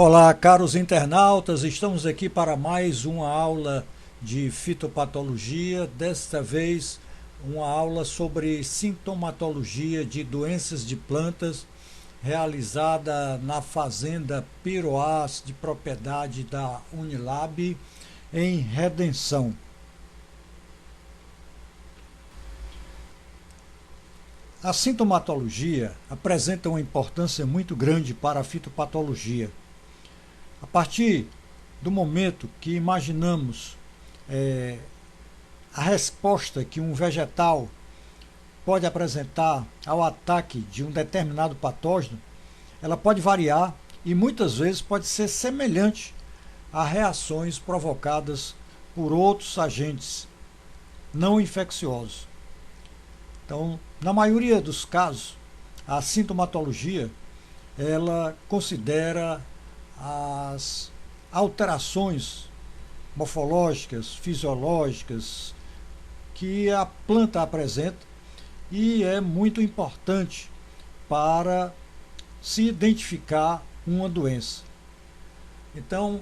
Olá, caros internautas, estamos aqui para mais uma aula de fitopatologia, desta vez uma aula sobre sintomatologia de doenças de plantas, realizada na fazenda Piroás, de propriedade da Unilab, em Redenção. A sintomatologia apresenta uma importância muito grande para a fitopatologia. A partir do momento que imaginamos a resposta que um vegetal pode apresentar ao ataque de um determinado patógeno, ela pode variar e muitas vezes pode ser semelhante a reações provocadas por outros agentes não infecciosos. Então, na maioria dos casos, a sintomatologia ela considera as alterações morfológicas, fisiológicas que a planta apresenta e é muito importante para se identificar uma doença. Então,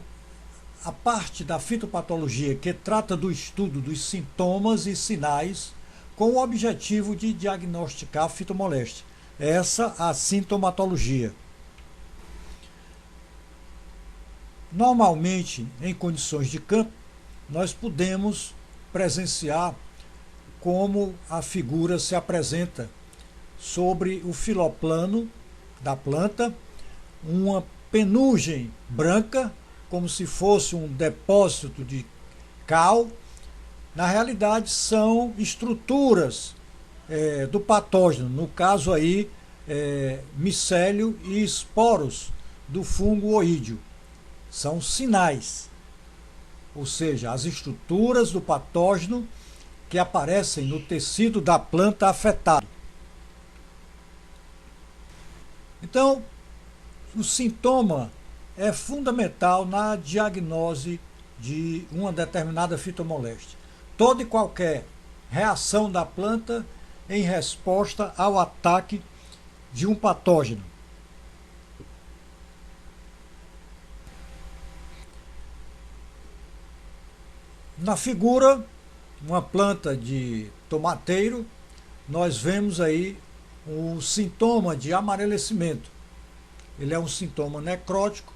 a parte da fitopatologia que trata do estudo dos sintomas e sinais com o objetivo de diagnosticar a fitomoléstia. Essa é a sintomatologia. Normalmente, em condições de campo, nós podemos presenciar como a figura se apresenta sobre o filoplano da planta, uma penugem branca, como se fosse um depósito de cal. Na realidade, são estruturas do patógeno, no caso aí, micélio e esporos do fungo oídio. São sinais, ou seja, as estruturas do patógeno que aparecem no tecido da planta afetada. Então, o sintoma é fundamental na diagnose de uma determinada fitomoléstia. Toda e qualquer reação da planta em resposta ao ataque de um patógeno. Na figura, uma planta de tomateiro, nós vemos aí o sintoma de amarelecimento. Ele é um sintoma necrótico,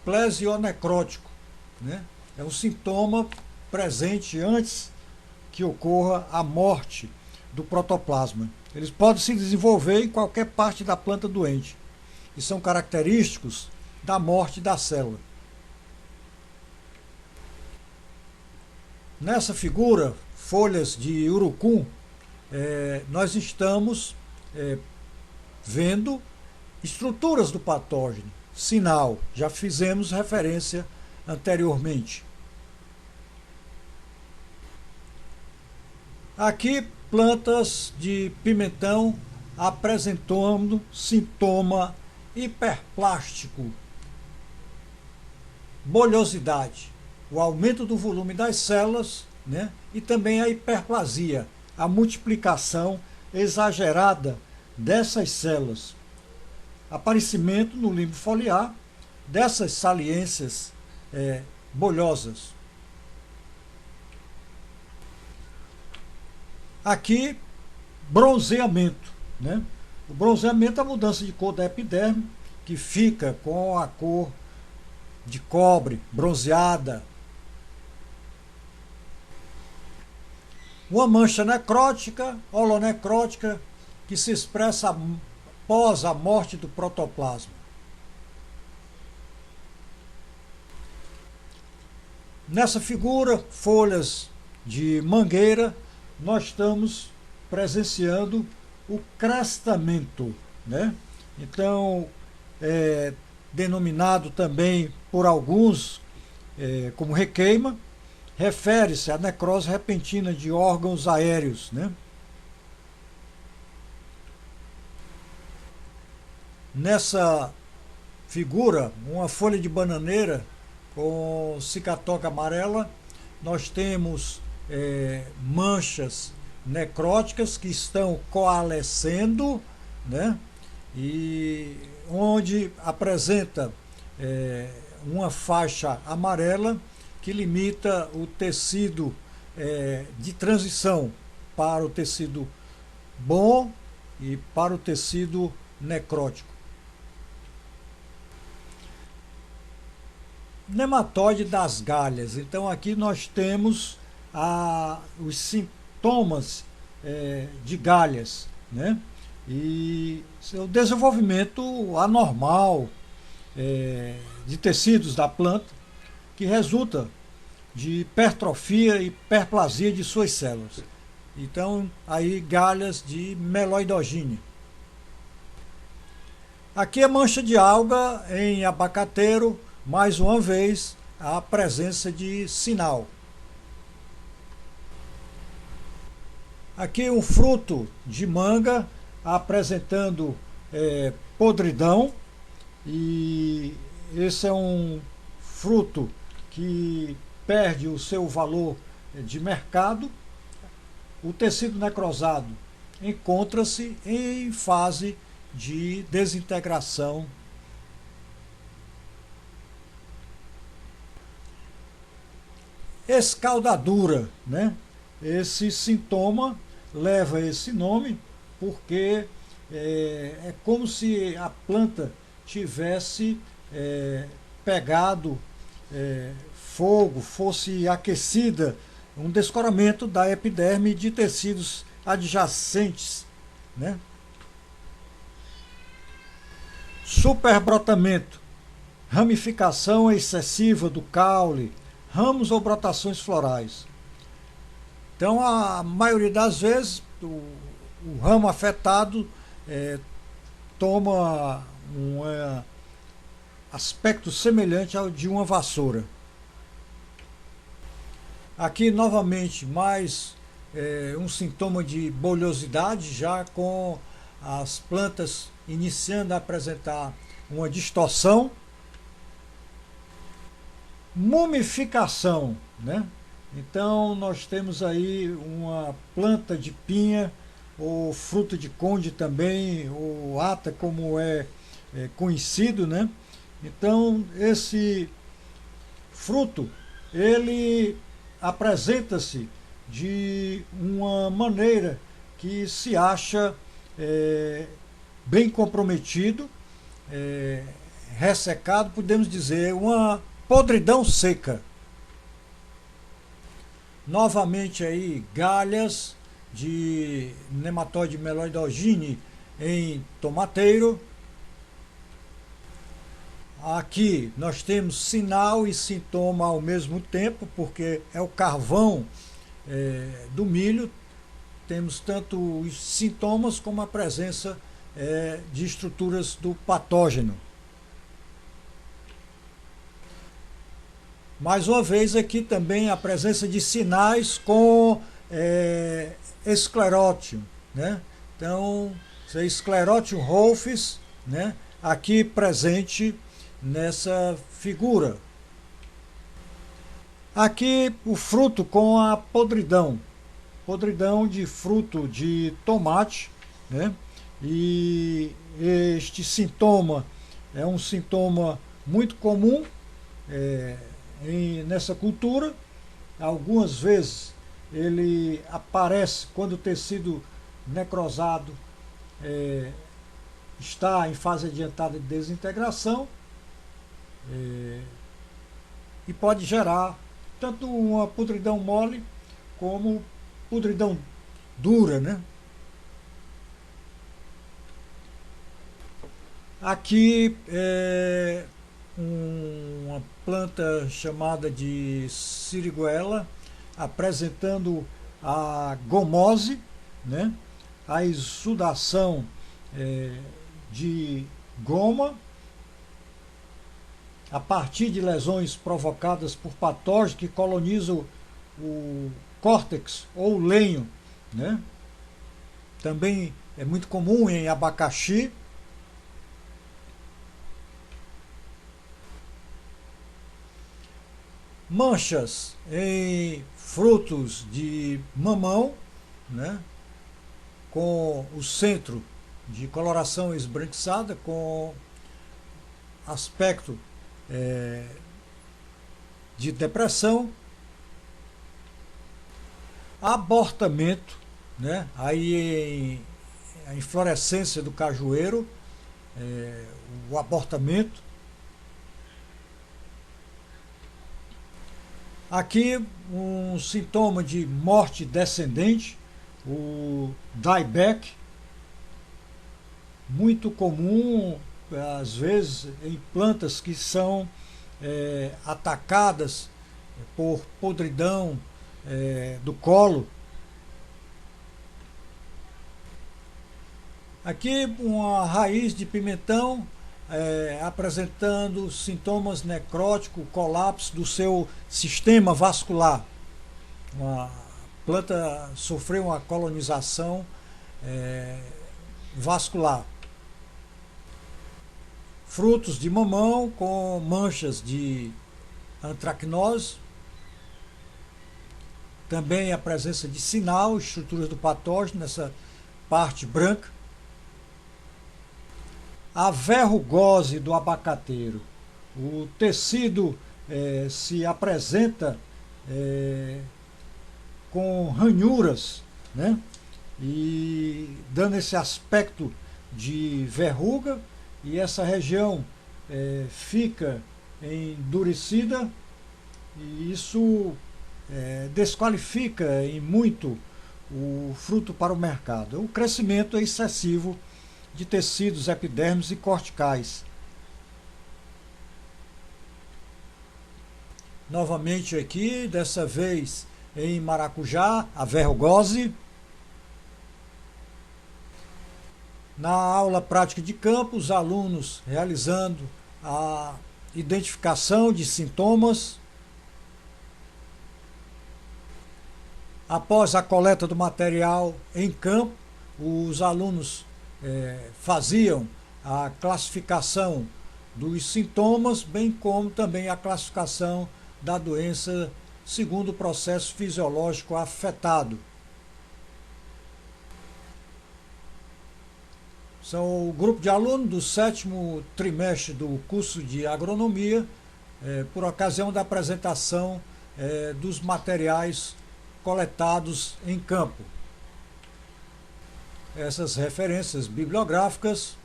plesionecrótico, né? É um sintoma presente antes que ocorra a morte do protoplasma. Eles podem se desenvolver em qualquer parte da planta doente e são característicos da morte da célula. Nessa figura, folhas de urucum, nós estamos vendo estruturas do patógeno, sinal, já fizemos referência anteriormente. Aqui, plantas de pimentão apresentando sintoma hiperplástico, bolhosidade, o aumento do volume das células, né? E também a hiperplasia, a multiplicação exagerada dessas células. Aparecimento no limbo foliar dessas saliências bolhosas. Aqui, bronzeamento, né? O bronzeamento é a mudança de cor da epiderme, que fica com a cor de cobre, bronzeada. Uma mancha necrótica, holonecrótica, que se expressa após a morte do protoplasma. Nessa figura, folhas de mangueira, nós estamos presenciando o crestamento, né? Então, denominado também por alguns como requeima, refere-se à necrose repentina de órgãos aéreos, né? Nessa figura, uma folha de bananeira com cicatoca amarela, nós temos manchas necróticas que estão coalescendo, né? E onde apresenta uma faixa amarela que limita o tecido de transição para o tecido bom e para o tecido necrótico. Nematóide das galhas. Então aqui nós temos os sintomas de galhas, né? E o desenvolvimento anormal de tecidos da planta, que resulta de hipertrofia e hiperplasia de suas células. Então, aí galhas de meloidogênese. Aqui a mancha de alga em abacateiro, mais uma vez a presença de sinal. Aqui um fruto de manga apresentando podridão, e esse é um fruto que perde o seu valor de mercado. O tecido necrosado encontra-se em fase de desintegração. Escaldadura, né? Esse sintoma leva esse nome porque é como se a planta tivesse pegado fogo, fosse aquecida, um descoramento da epiderme de tecidos adjacentes, né? Superbrotamento, ramificação excessiva do caule, ramos ou brotações florais. Então, a maioria das vezes, o ramo afetado toma um aspecto semelhante ao de uma vassoura. Aqui, novamente, mais um sintoma de bolhosidade, já com as plantas iniciando a apresentar uma distorção. Mumificação, né? Então, nós temos aí uma planta de pinha, ou fruto de conde também, ou ata, como é conhecido, né? Então, esse fruto, ele apresenta-se de uma maneira que se acha bem comprometido, ressecado, podemos dizer, uma podridão seca. Novamente aí, galhas de nematóide meloidogênese em tomateiro. Aqui nós temos sinal e sintoma ao mesmo tempo, porque é o carvão do milho. Temos tanto os sintomas como a presença de estruturas do patógeno. Mais uma vez aqui também a presença de sinais com esclerótium, né? Então, Sclerotium rufus, né? Aqui presente nessa figura. Aqui o fruto com a podridão de fruto de tomate, né? E este sintoma é um sintoma muito comum nessa cultura. Algumas vezes ele aparece quando o tecido necrosado está em fase adiantada de desintegração, e pode gerar tanto uma podridão mole como podridão dura, né? Aqui uma planta chamada de siriguela, apresentando a gomose, né? A exudação de goma a partir de lesões provocadas por patógenos que colonizam o córtex ou o lenho, né? Também é muito comum em abacaxi. Manchas em frutos de mamão, né? Com o centro de coloração esbranquiçada, com aspecto de depressão, abortamento, né? Aí a inflorescência do cajueiro, o abortamento. Aqui um sintoma de morte descendente, o dieback, muito comum às vezes em plantas que são atacadas por podridão do colo. Aqui uma raiz de pimentão apresentando sintomas necróticos, colapso do seu sistema vascular. Uma planta sofreu uma colonização vascular. Frutos de mamão com manchas de antracnose. Também a presença de sinal, estruturas do patógeno nessa parte branca. A verrugose do abacateiro. O tecido se apresenta com ranhuras, né? E dando esse aspecto de verruga, e essa região fica endurecida, e isso desqualifica em muito o fruto para o mercado. O crescimento é excessivo de tecidos epidérmicos e corticais. Novamente aqui, dessa vez em maracujá, a verrugose. Na aula prática de campo, os alunos realizando a identificação de sintomas. Após a coleta do material em campo, os alunos faziam a classificação dos sintomas, bem como também a classificação da doença segundo o processo fisiológico afetado. São o grupo de alunos do 7º trimestre do curso de agronomia, por ocasião da apresentação dos materiais coletados em campo. Essas referências bibliográficas.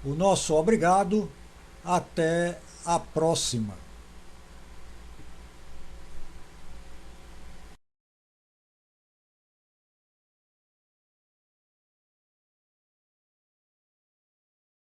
O nosso obrigado. Até a próxima.